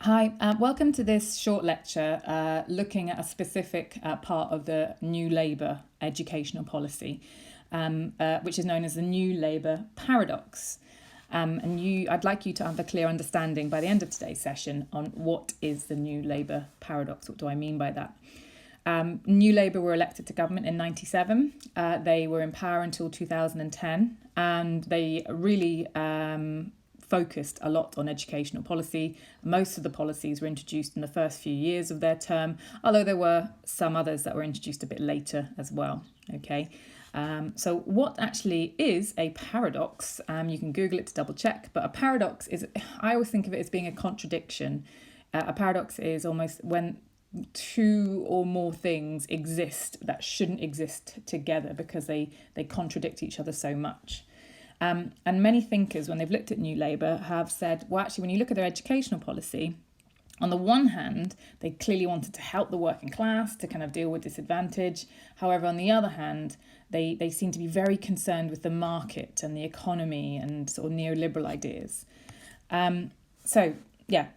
Hi, welcome to this short lecture looking at a specific part of the New Labour educational policy, which is known as the New Labour paradox. I'd like you to have a clear understanding by the end of today's session on what is the New Labour paradox. What do I mean by that? New Labour were elected to government in 1997. They were in power until 2010, and they really focused a lot on educational policy. Most of the policies were introduced in the first few years of their term, although there were some others that were introduced a bit later as well. Okay, so what actually is a paradox? You can Google it to double check, but a paradox is, I always think of it as being a contradiction. A paradox is almost when two or more things exist that shouldn't exist together because they contradict each other so much. And many thinkers, when they've looked at New Labour, have said, well, actually, when you look at their educational policy, on the one hand, they clearly wanted to help the working class to kind of deal with disadvantage. However, on the other hand, they seem to be very concerned with the market and the economy and sort of neoliberal ideas.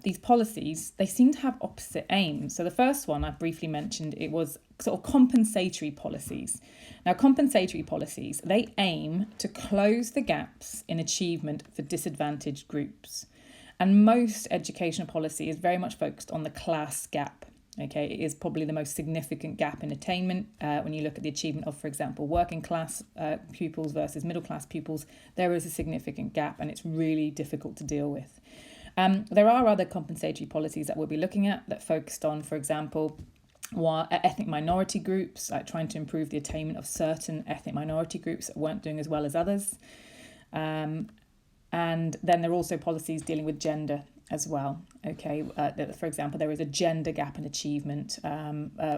These policies, they seem to have opposite aims. So the first one I briefly mentioned, it was sort of compensatory policies. Now, compensatory policies, they aim to close the gaps in achievement for disadvantaged groups. And most educational policy is very much focused on the class gap. Okay, it is probably the most significant gap in attainment. When you look at the achievement of, for example, working class pupils versus middle class pupils, there is a significant gap and it's really difficult to deal with. There are other compensatory policies that we'll be looking at that focused on, for example, ethnic minority groups, like trying to improve the attainment of certain ethnic minority groups that weren't doing as well as others. And then there are also policies dealing with gender as well. Okay, for example, there is a gender gap in achievement,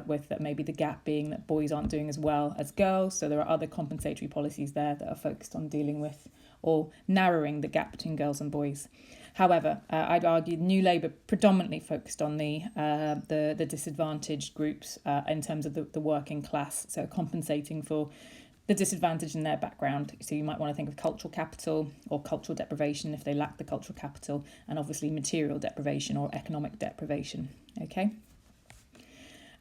with maybe the gap being that boys aren't doing as well as girls. So there are other compensatory policies there that are focused on dealing with or narrowing the gap between girls and boys. However, I'd argue New Labour predominantly focused on the disadvantaged groups in terms of the working class, so compensating for the disadvantage in their background. So you might want to think of cultural capital or cultural deprivation if they lack the cultural capital, and obviously material deprivation or economic deprivation. Okay.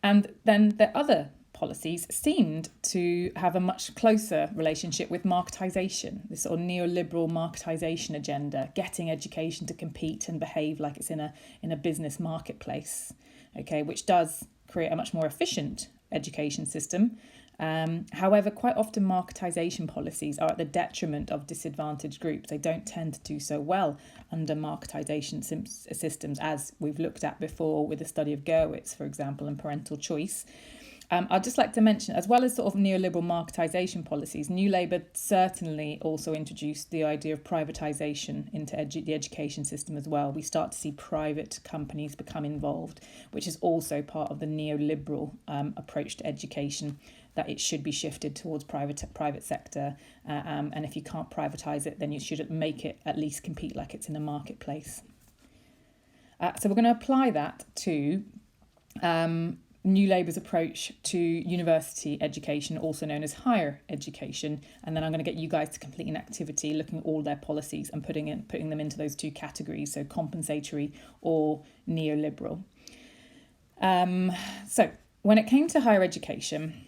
And then the other policies seemed to have a much closer relationship with marketization, this sort of neoliberal marketization agenda, getting education to compete and behave like it's in a business marketplace, okay, which does create a much more efficient education system. However, quite often marketization policies are at the detriment of disadvantaged groups. They don't tend to do so well under marketization systems, as we've looked at before with the study of Gurwitz, for example, and parental choice. I'd just like to mention, as well as sort of neoliberal marketisation policies, New Labour certainly also introduced the idea of privatisation into the education system as well. We start to see private companies become involved, which is also part of the neoliberal approach to education, that it should be shifted towards private sector. And if you can't privatise it, then you should make it at least compete like it's in a marketplace. So we're going to apply that to New Labour's approach to university education, also known as higher education, and then I'm going to get you guys to complete an activity looking at all their policies and putting them into those two categories, so compensatory or neoliberal. So when it came to higher education,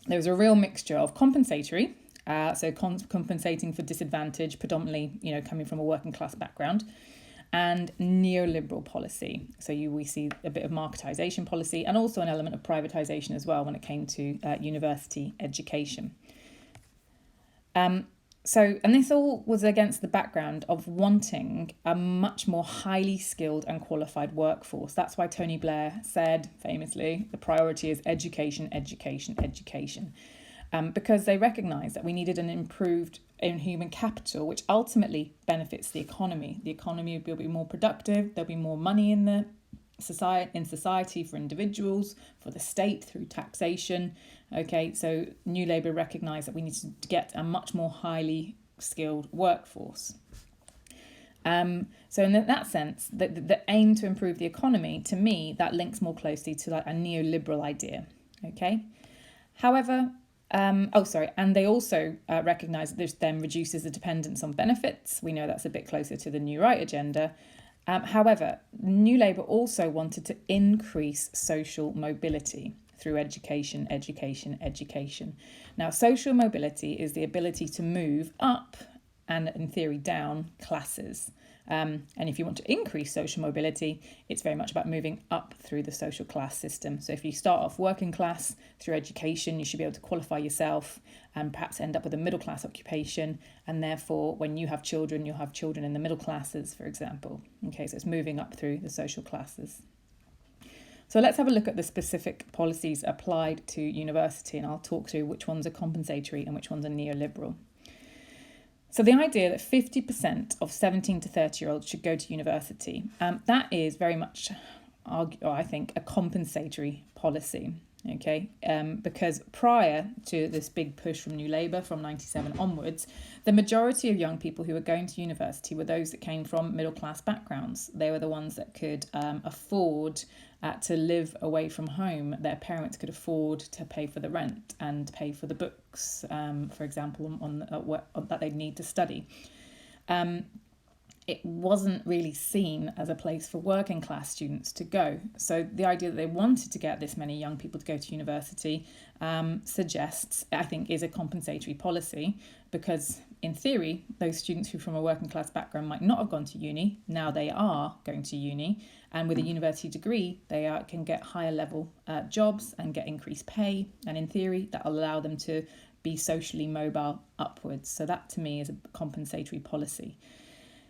there was a real mixture of compensatory, compensating for disadvantage, predominantly coming from a working class background, and neoliberal policy. So we see a bit of marketisation policy and also an element of privatisation as well when it came to university education. And this all was against the background of wanting a much more highly skilled and qualified workforce. That's why Tony Blair said famously, the priority is education, education, education. Because they recognised that we needed an improved in human capital, which ultimately benefits the economy. The economy will be more productive. There'll be more money in society for individuals, for the state through taxation. Okay, so New Labour recognised that we need to get a much more highly skilled workforce. So in that sense, the aim to improve the economy, to me, that links more closely to like a neoliberal idea. Okay, however. And they also recognise that this then reduces the dependence on benefits. We know that's a bit closer to the New Right agenda. However, New Labour also wanted to increase social mobility through education, education, education. Now, social mobility is the ability to move up and, in theory, down classes. And if you want to increase social mobility, it's very much about moving up through the social class system. So if you start off working class through education, you should be able to qualify yourself and perhaps end up with a middle class occupation. And therefore, when you have children, you'll have children in the middle classes, for example. Okay, so it's moving up through the social classes. So let's have a look at the specific policies applied to university, and I'll talk through which ones are compensatory and which ones are neoliberal. So the idea that 50% of 17 to 30-year-olds should go to university, that is very much, I think, a compensatory policy, okay? Because prior to this big push from New Labour from 97 onwards, the majority of young people who were going to university were those that came from middle-class backgrounds. They were the ones that could afford to live away from home. Their parents could afford to pay for the rent and pay for the books, for example, that they'd need to study. It wasn't really seen as a place for working class students to go. So the idea that they wanted to get this many young people to go to university suggests, I think, is a compensatory policy, because in theory, those students who from a working class background might not have gone to uni, now they are going to uni, and with a university degree, they can get higher level jobs and get increased pay, and in theory, that will allow them to be socially mobile upwards. So that to me is a compensatory policy.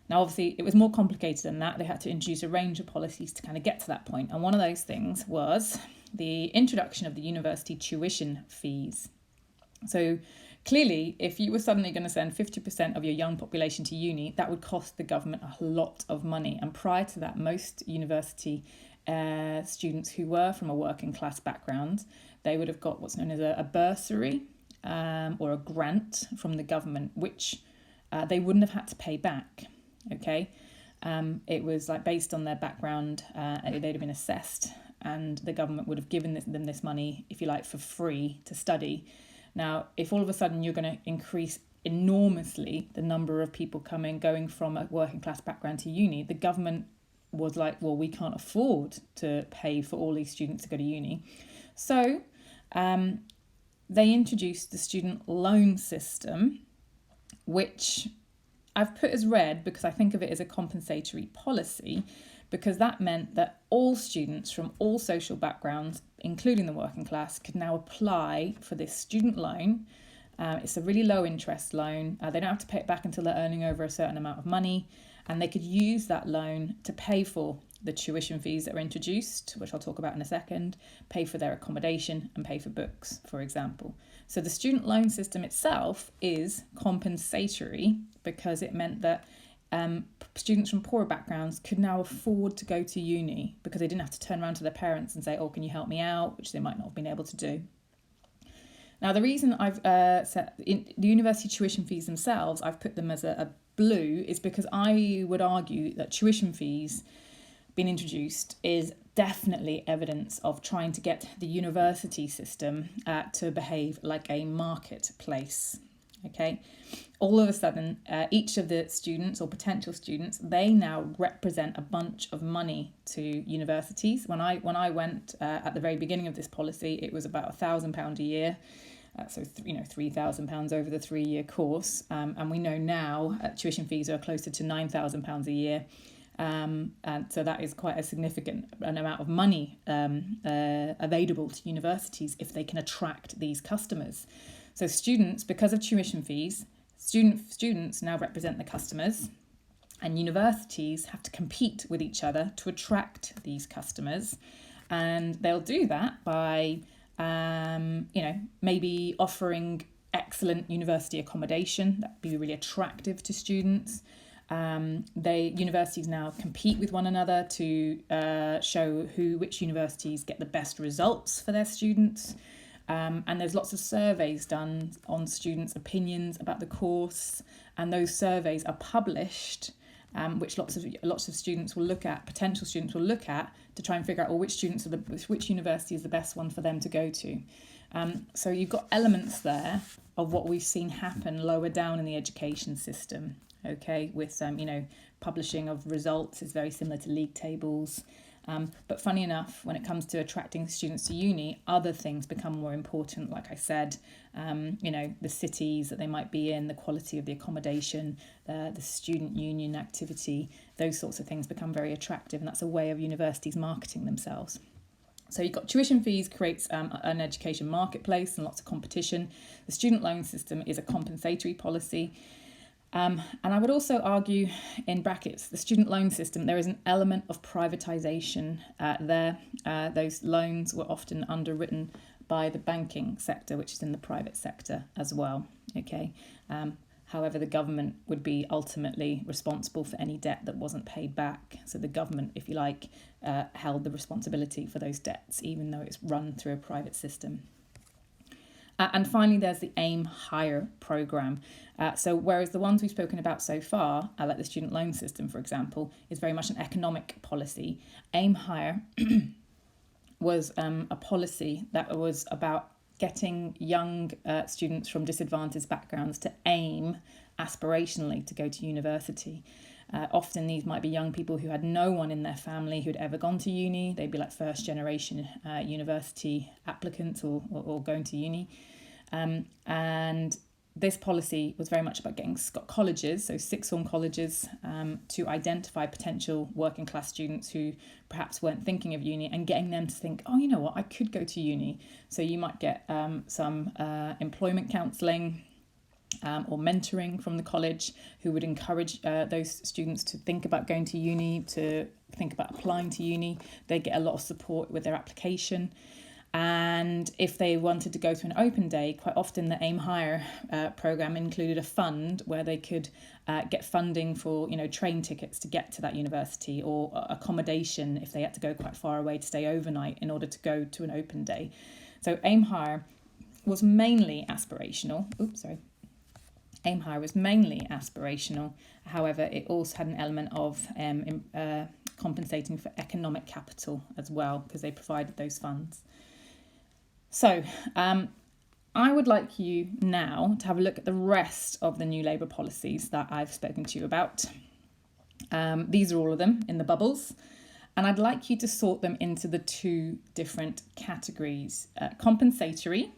Now, obviously, it was more complicated than that. They had to introduce a range of policies to kind of get to that point. And one of those things was the introduction of the university tuition fees. So clearly, if you were suddenly going to send 50% of your young population to uni, that would cost the government a lot of money. And prior to that, most university students who were from a working class background, they would have got what's known as a bursary or a grant from the government, which they wouldn't have had to pay back. Okay, it was like based on their background, they'd have been assessed, and the government would have given them this money, if you like, for free to study. Now, if all of a sudden you're going to increase enormously the number of people going from a working class background to uni, the government was like, well, we can't afford to pay for all these students to go to uni. So they introduced the student loan system, which I've put as red because I think of it as a compensatory policy, because that meant that all students from all social backgrounds, including the working class, could now apply for this student loan. It's a really low interest loan. They don't have to pay it back until they're earning over a certain amount of money, and they could use that loan to pay for the tuition fees that are introduced, which I'll talk about in a second, pay for their accommodation and pay for books, for example. So the student loan system itself is compensatory because it meant that students from poorer backgrounds could now afford to go to uni because they didn't have to turn around to their parents and say, oh, can you help me out, which they might not have been able to do. Now, the reason I've set in the university tuition fees themselves, I've put them as a blue, is because I would argue that tuition fees being introduced is definitely evidence of trying to get the university system to behave like a marketplace. Okay, all of a sudden, each of the students or potential students, they now represent a bunch of money to universities. When I went at the very beginning of this policy, it was about £1,000 a year. So, £3,000 over the 3-year course. And we know now tuition fees are closer to £9,000 a year. And so that is quite a significant amount of money available to universities if they can attract these customers. So students, because of tuition fees, students now represent the customers, and universities have to compete with each other to attract these customers. And they'll do that by maybe offering excellent university accommodation that would be really attractive to students. Universities now compete with one another to show which universities get the best results for their students. And there's lots of surveys done on students' opinions about the course, and those surveys are published, which lots of students will look at, potential students will look at, to try and figure out which university is the best one for them to go to. So you've got elements there of what we've seen happen lower down in the education system. Okay, with publishing of results is very similar to league tables. But funny enough, when it comes to attracting students to uni, other things become more important. Like I said, the cities that they might be in, the quality of the accommodation, the student union activity, those sorts of things become very attractive. And that's a way of universities marketing themselves. So you've got tuition fees creates an education marketplace and lots of competition. The student loan system is a compensatory policy. And I would also argue, in brackets, the student loan system, there is an element of privatization there. Those loans were often underwritten by the banking sector, which is in the private sector as well. Okay. However, the government would be ultimately responsible for any debt that wasn't paid back. So the government, if you like, held the responsibility for those debts, even though it's run through a private system. And finally, there's the Aim Higher programme. So whereas the ones we've spoken about so far, like the student loan system, for example, is very much an economic policy, Aim Higher was a policy that was about getting young students from disadvantaged backgrounds to aim aspirationally to go to university. Often these might be young people who had no one in their family who'd ever gone to uni. They'd be like first generation university applicants or going to uni. And this policy was very much about getting colleges, so sixth form colleges, to identify potential working class students who perhaps weren't thinking of uni and getting them to think, oh, you know what, I could go to uni. So you might get some employment counselling, or mentoring from the college, who would encourage those students to think about going to uni, to think about applying to uni. They get a lot of support with their application. And if they wanted to go to an open day, quite often the Aim Higher programme included a fund where they could get funding for, train tickets to get to that university, or accommodation if they had to go quite far away to stay overnight in order to go to an open day. So Aim Higher was mainly aspirational. Aim Higher was mainly aspirational. However, it also had an element of compensating for economic capital as well, because they provided those funds. So I would like you now to have a look at the rest of the New Labour policies that I've spoken to you about. These are all of them in the bubbles. And I'd like you to sort them into the two different categories, compensatory,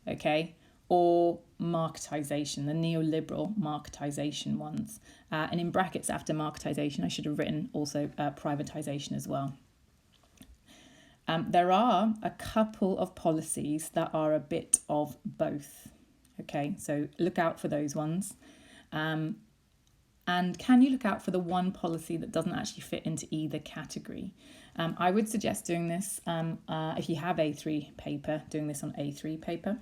okay, or marketization, the neoliberal marketization ones. And in brackets after marketization, I should have written also privatization as well. There are a couple of policies that are a bit of both. Okay, so look out for those ones. And can you look out for the one policy that doesn't actually fit into either category? I would suggest doing this, if you have A3 paper, doing this on A3 paper.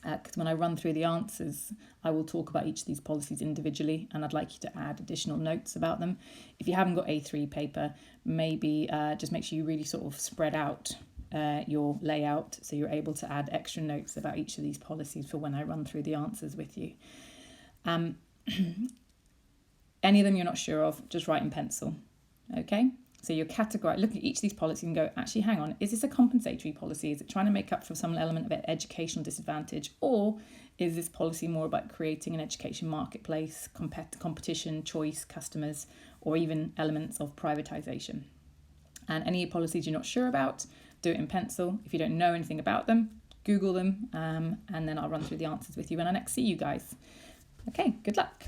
Because when I run through the answers, I will talk about each of these policies individually, and I'd like you to add additional notes about them. If you haven't got A3 paper, maybe just make sure you really sort of spread out your layout so you're able to add extra notes about each of these policies for when I run through the answers with you. Any of them you're not sure of, just write in pencil, okay? So you're categorized, look at each of these policies and go, actually, hang on, is this a compensatory policy? Is it trying to make up for some element of educational disadvantage? Or is this policy more about creating an education marketplace, competition, choice, customers, or even elements of privatization? And any policies you're not sure about, do it in pencil. If you don't know anything about them, Google them, and then I'll run through the answers with you when I next see you guys. Okay, good luck.